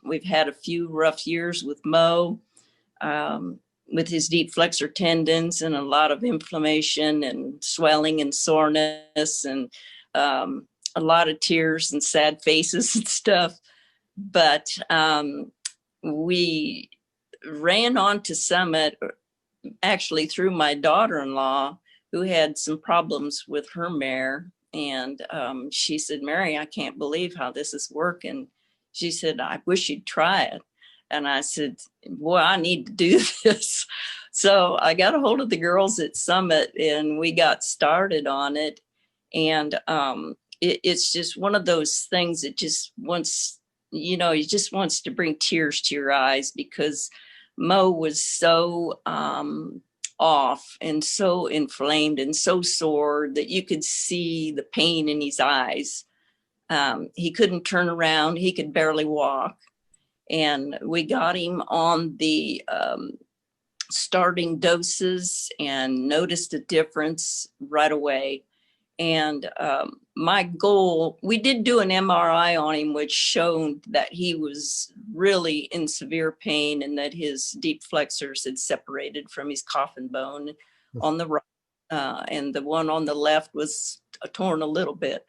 We've had a few rough years with Mo, with his deep flexor tendons and a lot of inflammation and swelling and soreness and a lot of tears and sad faces and stuff. But we ran on to Summit actually through my daughter-in-law, who had some problems with her mare. And she said, Mary, I can't believe how this is working. She said, I wish you'd try it. And I said, boy, I need to do this. So I got a hold of the girls at Summit and we got started on it. And it's just one of those things that just wants, it just wants to bring tears to your eyes, because Mo was so off and so inflamed and so sore that you could see the pain in his eyes. He couldn't turn around. He could barely walk. And we got him on the starting doses and noticed a difference right away. And my goal, we did do an MRI on him, which showed that he was really in severe pain and that his deep flexors had separated from his coffin bone on the right, and the one on the left was torn a little bit.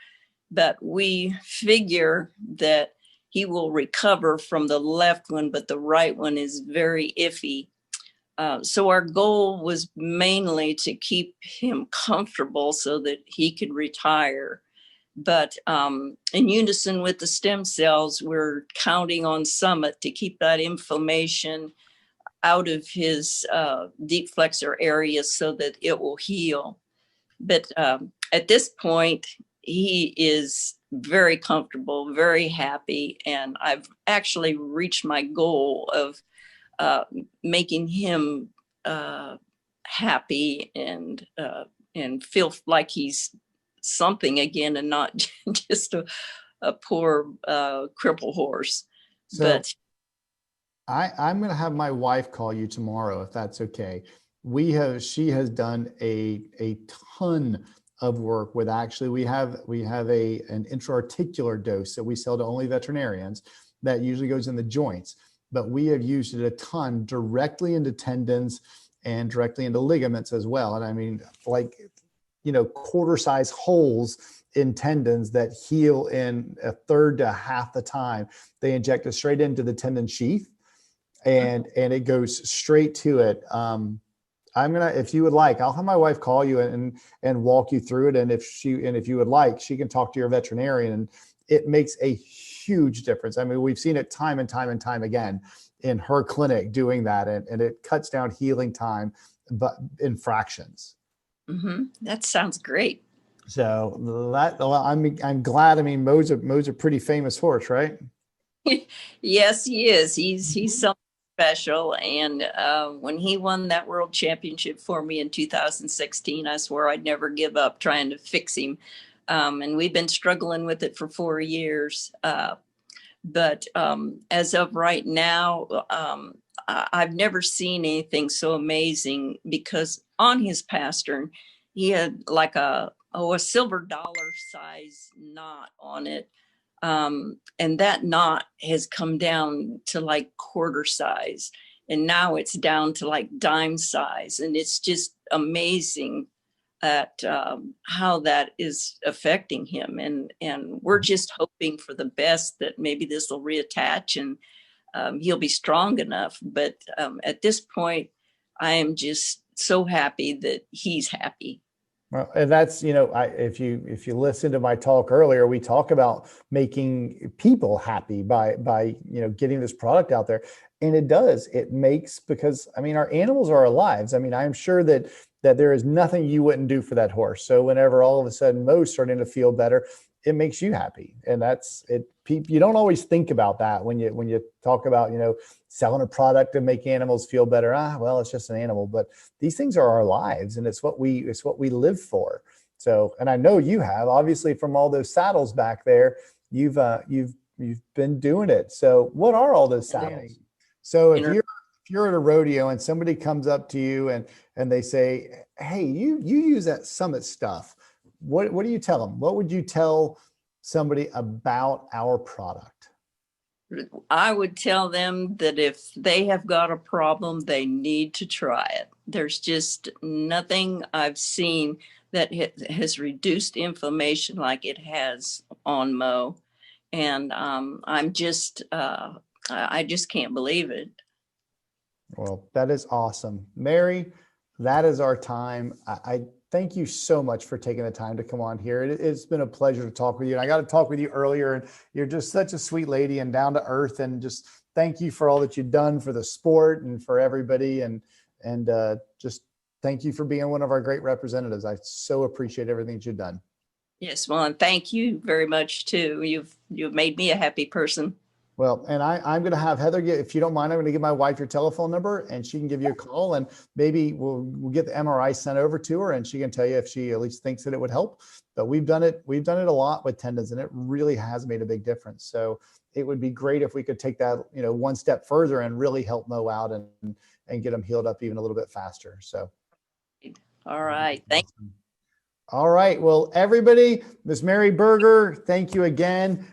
But we figure that he will recover from the left one, but the right one is very iffy. So our goal was mainly to keep him comfortable so that he could retire. But in unison with the stem cells, we're counting on Summit to keep that inflammation out of his deep flexor area so that it will heal. But at this point, he is very comfortable, very happy, and I've actually reached my goal of making him happy and feel like he's something again and not just a poor cripple horse. So but I'm going to have my wife call you tomorrow, if that's okay. She has done a ton of work with, actually, we have an intra-articular dose that we sell to only veterinarians that usually goes in the joints, but we have used it a ton directly into tendons and directly into ligaments as well. And I mean, quarter size holes in tendons that heal in a third to half the time. They inject it straight into the tendon sheath and it goes straight to it. If you would like, I'll have my wife call you and walk you through it. And if you would like, she can talk to your veterinarian, and it makes a huge difference. I mean, we've seen it time and time and time again in her clinic doing that, and it cuts down healing time, but in fractions. Mm-hmm. That sounds great. So I'm glad. I mean, Mo's a pretty famous horse, right? Yes, he is. He's something special. And when he won that world championship for me in 2016, I swore I'd never give up trying to fix him. And we've been struggling with it for 4 years. But as of right now, I've never seen anything so amazing, because on his pastern, he had like a silver dollar size knot on it. And that knot has come down to like quarter size. And now it's down to like dime size. And it's just amazing at how that is affecting him. And we're just hoping for the best, that maybe this will reattach and he'll be strong enough. But at this point, I am just so happy that he's happy. Well, and that's, if you listen to my talk earlier, we talk about making people happy by getting this product out there. And it makes, because I mean, our animals are our lives. I mean, I'm sure that there is nothing you wouldn't do for that horse. So whenever all of a sudden Mo's starting to feel better, it makes you happy. And that's it. You don't always think about that when you talk about, selling a product to make animals feel better. Well, it's just an animal, but these things are our lives, and it's what we live for. So, and I know you have, obviously, from all those saddles back there, you've been doing it. So what are all those saddles? So if you're at a rodeo and somebody comes up to you and they say, hey, you use that Summit stuff, what do you tell them? What would you tell somebody about our product? I would tell them that if they have got a problem, they need to try it. There's just nothing I've seen that has reduced inflammation like it has on Mo. And I just can't believe it. Well, that is awesome. Mary, that is our time. I thank you so much for taking the time to come on here. It's been a pleasure to talk with you. And I got to talk with you earlier, and you're just such a sweet lady and down to earth. And just thank you for all that you've done for the sport and for everybody. And just thank you for being one of our great representatives. I so appreciate everything that you've done. Yes, well, and thank you very much too. You've made me a happy person. Well, and I'm going to have Heather if you don't mind, I'm going to give my wife your telephone number and she can give you a call, and maybe we'll get the MRI sent over to her and she can tell you if she at least thinks that it would help. But we've done it a lot with tendons, and it really has made a big difference. So it would be great if we could take that, one step further and really help Mo out and get him healed up even a little bit faster. So. All right. Thank you. All right. Well, everybody, Miss Mary Berger, thank you again.